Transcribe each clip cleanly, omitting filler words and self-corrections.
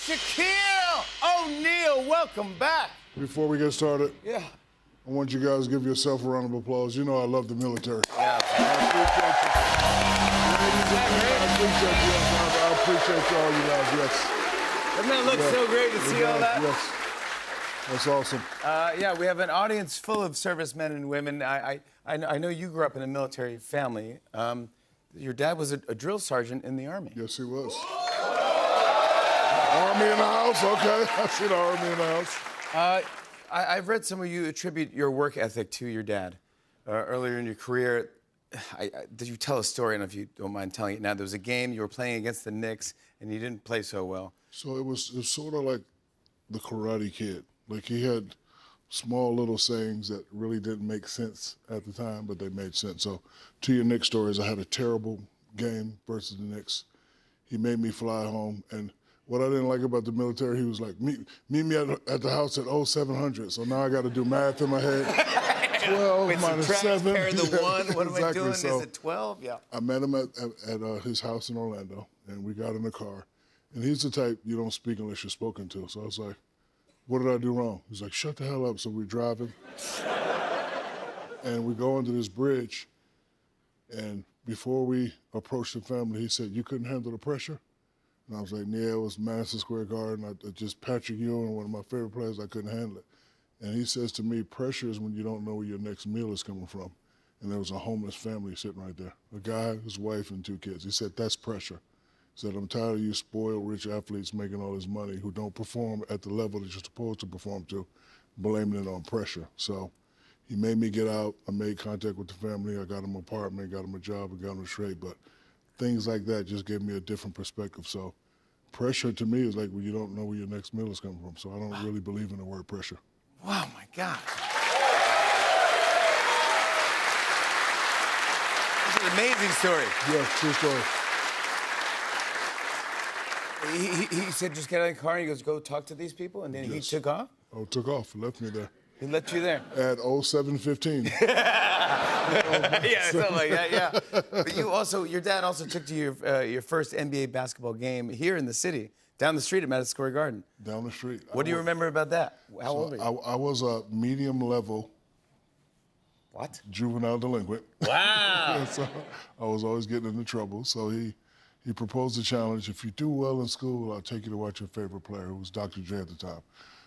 Shaquille O'Neal, welcome back. Before we get started, Yeah. I want you guys to give yourself a round of applause. You know I love the military. Yeah. I appreciate all you guys, yes. Doesn't that look so great to see all that? Yes. That's awesome. Yeah, we have an audience full of servicemen and women. I know you grew up in a military family. Your dad was a drill sergeant in the Army. Yes, he was. Army in the house, okay. I see the Army in the house. I've read some of you attribute your work ethic to your dad. Earlier in your career, did you tell a story, and if you don't mind telling it now, there was a game you were playing against the Knicks, and you didn't play so well. So it was sort of like the Karate Kid. Like he had small little sayings that really didn't make sense at the time, but they made sense. So to your Knicks stories, I had a terrible game versus the Knicks. He made me fly home, and what I didn't like about the military, he was like, meet me at the house at 0700. So now I got to do math in my head. 12 Wait, minus subtract, 7. pair the one. What am I doing? So Is it 12? Yeah. I met him at his house in Orlando, and we got in the car. And he's the type you don't speak unless you're spoken to. So I was like, what did I do wrong? He's like, shut the hell up. So we're driving. And we go under this bridge. And before we approached the family, he said, you couldn't handle the pressure? And I was like, yeah, it was Madison Square Garden. Just Patrick Ewing, one of my favorite players, I couldn't handle it. And he says to me, pressure is when you don't know where your next meal is coming from. And there was a homeless family sitting right there. A guy, his wife, and 2 kids. He said, that's pressure. He said, I'm tired of you spoiled rich athletes making all this money who don't perform at the level that you're supposed to perform to, blaming it on pressure. So he made me get out. I made contact with the family. I got him an apartment, got him a job, I got him straight. But things like that just gave me a different perspective. So pressure to me is like when you don't know where your next meal is coming from. So I don't really believe in the word pressure. Wow, my God. This is an amazing story. Yeah, true story. He said, just get out of the car, and he goes, go talk to these people, and then he took off? Oh, took off, left me there. He left you there? At 07:15. Yeah, something like that, yeah. But your dad also took to your first NBA basketball game here in the city, down the street at Madison Square Garden. Down the street. What do you remember about that? How old were you? I was a medium level What? juvenile delinquent. Wow. So I was always getting into trouble. So he proposed a challenge. If you do well in school, I'll take you to watch your favorite player, who was Dr. J at the time.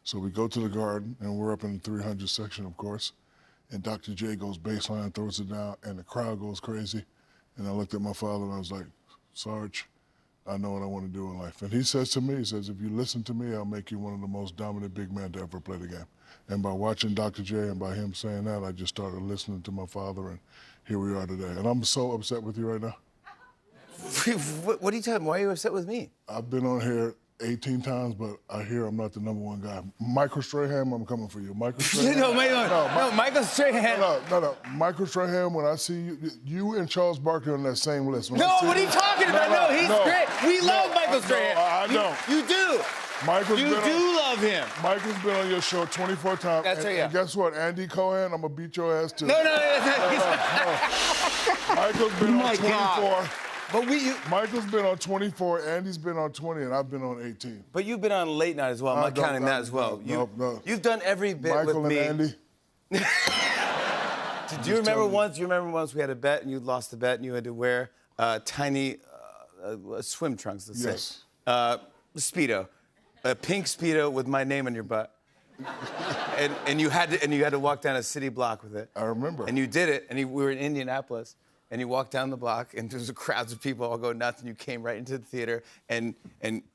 So we go to the Garden, and we're up in the 300 section, of course. And Dr. J goes baseline, throws it down, and the crowd goes crazy. And I looked at my father, and I was like, Sarge, I know what I want to do in life. And he says to me, he says, if you listen to me, I'll make you one of the most dominant big men to ever play the game. And by watching Dr. J and by him saying that, I just started listening to my father, and here we are today. And I'm so upset with you right now. What are you talking about? Why are you upset with me? I've been on here 18 times, but I hear I'm not the #1 guy. Michael Strahan, I'm coming for you. Michael Strahan. No, Michael Strahan. No. Michael Strahan, when I see you and Charles Barkley on that same list. No, what are you talking about? No, he's great. We love Michael Strahan. I don't. You do. You do love him. Michael's been on your show 24 times. That's right, yeah. And guess what? Andy Cohen, I'm going to beat your ass too. No. Michael's been on 24. God. But Michael's been on 24, Andy's been on 20, and I've been on 18. But you've been on late night as well. I'm not counting that as well. No. You've done every bit with me. Michael and Andy. Do you remember once we had a bet and you lost the bet and you had to wear tiny swim trunks, let's say. Speedo. A pink Speedo with my name on your butt. and you had to walk down a city block with it. I remember. And you did it, and we were in Indianapolis. And you walked down the block, and there was crowds of people all going nuts, and you came right into the theater, and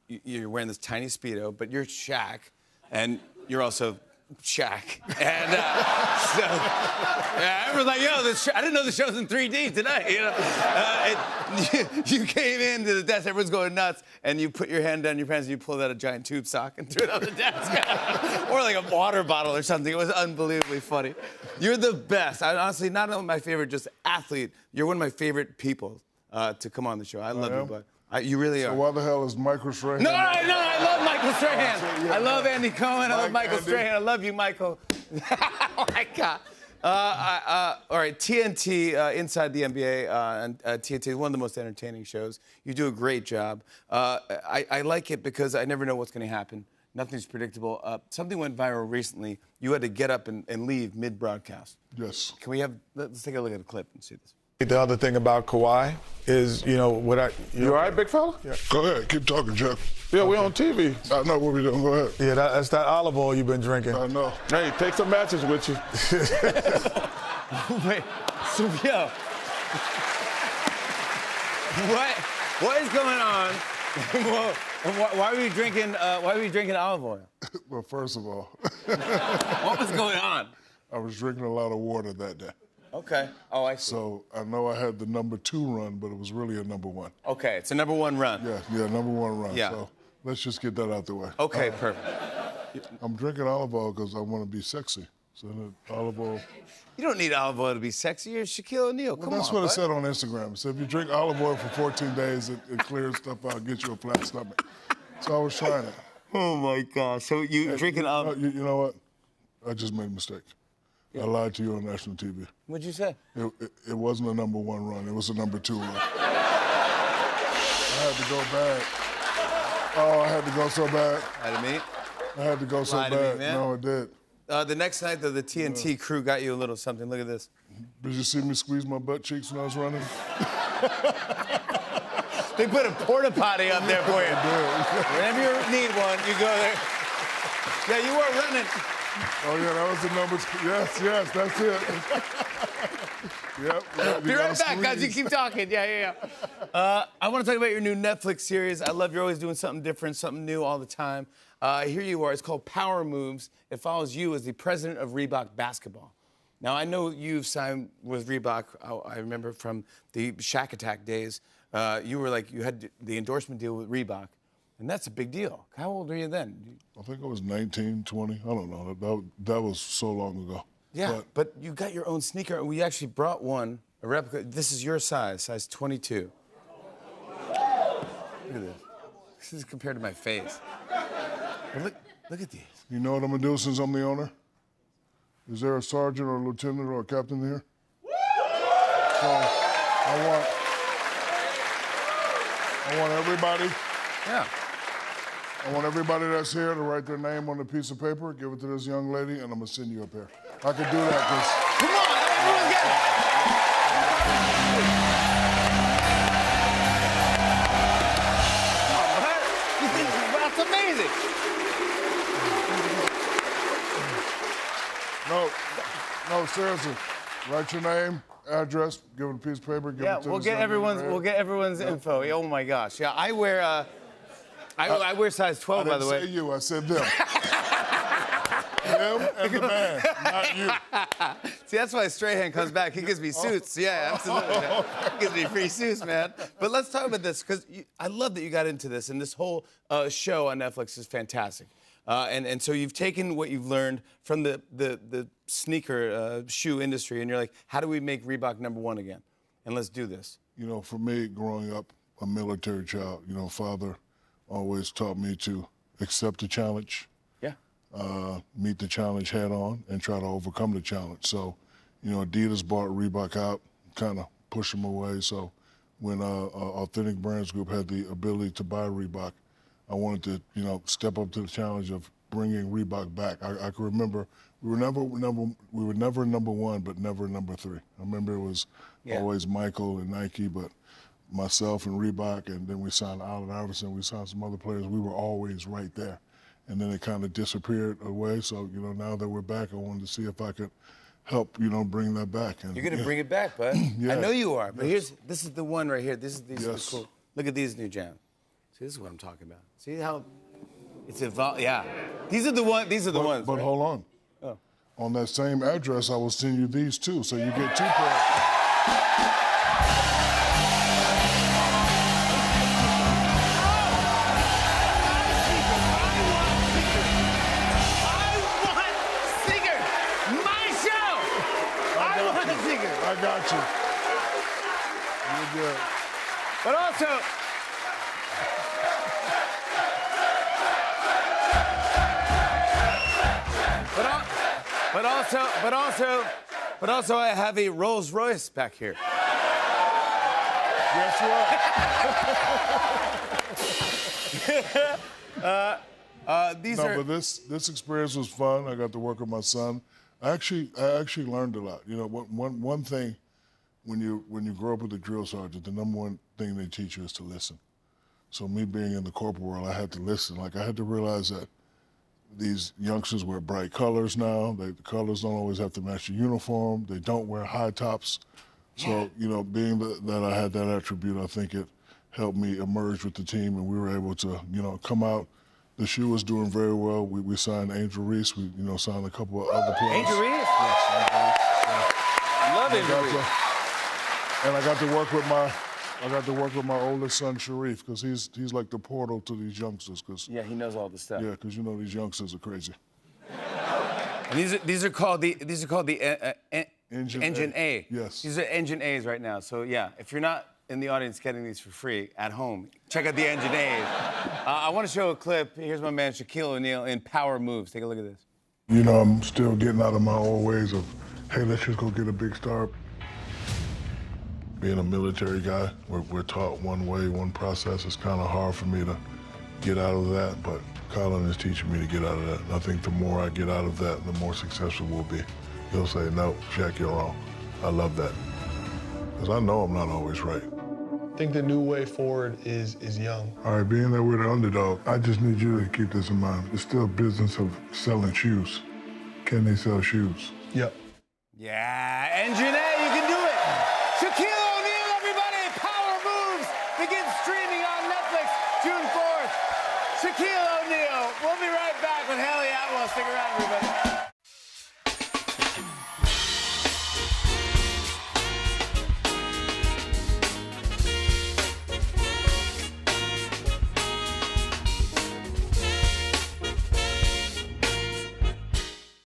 you're wearing this tiny Speedo, but you're Shaq, and you're also Shaq. And so everyone's like, yo, I didn't know the show's in 3D tonight, you know? You came into the desk, everyone's going nuts, and you put your hand down your pants, and you pulled out a giant tube sock and threw it on the desk. Or like a water bottle or something. It was unbelievably funny. You're the best. Honestly, not only my favorite just athlete, you're one of my favorite people to come on the show. I love you, bud. You really are. So why the hell is Michael Strahan? No, I love Michael Strahan. I love Andy Cohen. I love Michael Strahan. I love you, Michael. Oh, my God. All right, TNT, Inside the NBA, and TNT is one of the most entertaining shows. You do a great job. I like it because I never know what's going to happen. Nothing's predictable. Something went viral recently. You had to get up and leave mid-broadcast. Yes. Can we have, let's take a look at a clip and see this. The other thing about Kawhi is, you know, You all right, big fella? Yeah. Go ahead. Keep talking, Jeff. Yeah, we on TV. I know what we're doing. Go ahead. Yeah, that's that olive oil you've been drinking. I know. Hey, take some matches with you. Wait, so, yo. What is going on? Why were you drinking olive oil? Well, first of all, What was going on? I was drinking a lot of water that day. Okay. Oh, I see. So I know I had the number 2 run, but it was really a number 1. Okay, it's a number 1 run. Yeah, number 1 run. Yeah. So let's just get that out the way. Okay, perfect. I'm drinking olive oil because I want to be sexy. So the olive oil. You don't need olive oil to be sexy. You're Shaquille O'Neal. Well, Come that's on, what it bud. said on Instagram. It said if you drink olive oil for 14 days, it clears stuff out, gets you a flat stomach. So I was trying it. Oh my gosh. So you drinking olive? You know what? I just made a mistake. I lied to you on national TV. What'd you say? It wasn't a number 1 run. It was a number 2 run. I had to go back. Oh, I had to go so bad. Lie to me. I had to go so Lie to me, bad. man. No, it did. The next night, though, the TNT crew got you a little something. Look at this. Did you see me squeeze my butt cheeks when I was running? They put a porta potty up there for you. Whenever you need one, you go there. Yeah, you were running. Oh, yeah, that was the number 2. Yes, that's it. Yep. Be right back, guys. You keep talking. Yeah. I want to talk about your new Netflix series. I love you're always doing something different, something new all the time. Here you are. It's called Power Moves. It follows you as the president of Reebok Basketball. Now, I know you've signed with Reebok. I remember from the Shaq Attack days. You had the endorsement deal with Reebok. And that's a big deal. How old were you then? I think I was 19, 20. I don't know. That was so long ago. Yeah, but you got your own sneaker, and we actually brought one, a replica. This is your size 22. Look at this. This is compared to my face. But look at these. You know what I'm going to do since I'm the owner? Is there a sergeant or a lieutenant or a captain here? So I want everybody. Yeah. I want everybody that's here to write their name on a piece of paper, give it to this young lady, and I'm going to send you a pair. I could do that because... Come on, everyone get it! That's amazing! No, seriously. Write your name, address, give it a piece of paper, give it to We'll this get young lady right everyone's here. info. Oh my gosh. Yeah, I wear I wear size 12, by the way. I didn't say you, I said them. Them and the man, not you. See, that's why Strahan comes back. He gives me suits. Yeah, absolutely. He gives me free suits, man. But let's talk about this, because I love that you got into this, and this whole show on Netflix is fantastic. And so you've taken what you've learned from the sneaker shoe industry, and you're like, how do we make Reebok number 1 again? And let's do this. You know, for me, growing up a military child, you know, father always taught me to accept the challenge, Yeah. meet the challenge head on, and try to overcome the challenge. So, you know, Adidas bought Reebok out, kind of pushed them away. So when Authentic Brands Group had the ability to buy Reebok, I wanted to, you know, step up to the challenge of bringing Reebok back. I can remember we were never number 1, but never number 3. I remember it was always Michael and Nike, but myself and Reebok, and then we signed Allen Iverson, we signed some other players. We were always right there. And then it kind of disappeared away. So, you know, now that we're back, I wanted to see if I could help, you know, bring that back. And, You're going to bring it back, bud. Yeah. I know you are. But this is the one right here. These are Yes. cool. Look at these new jams. See, this is what I'm talking about. See how it's evolved? Yeah. These are the ones. But right? hold on. Oh. On that same address, I will send you these too, so you get 2 pairs. I got you. You're good. But also, But also, I have a Rolls Royce back here. Yes, you are. These No, are. but this experience was fun. I got to work with my son. I actually learned a lot. You know, one thing when you grow up with a drill sergeant, the number one thing they teach you is to listen. So me being in the corporate world, I had to listen. Like I had to realize that these youngsters wear bright colors now. The colors don't always have to match the uniform. They don't wear high tops. So, you know, being that I had that attribute, I think it helped me emerge with the team, and we were able to, you know, come out. The shoe was doing very well. We signed Angel Reese. We, you know, signed a couple of other players. Angel Reese? Yes, Angel Reese. I love Angel Reese. And I got to work with my oldest son, Sharif, because he's like the portal to these youngsters. Yeah, he knows all the stuff. Yeah, because you know these youngsters are crazy. And these are called the Engine A. Yes. These are Engine A's right now. So yeah, if you're not in the audience getting these for free at home, check out the Engine A's. I want to show a clip. Here's my man Shaquille O'Neal in Power Moves. Take a look at this. You know, I'm still getting out of my old ways of, hey, let's just go get a big star. Being a military guy, we're taught one way, one process. It's kind of hard for me to get out of that, but Colin is teaching me to get out of that. And I think the more I get out of that, the more successful we'll be. He'll say, no, Shaq, you're wrong. I love that. Because I know I'm not always right. I think the new way forward is young. All right, being that we're the underdog, I just need you to keep this in mind. It's still a business of selling shoes. Can they sell shoes? Yep. Yeah, Engine A, you can do it. Shaquille O'Neal, everybody. Power Moves begins streaming on Netflix June 4th. Shaquille O'Neal. We'll be right back with Haley Atwell. Stick around, everybody.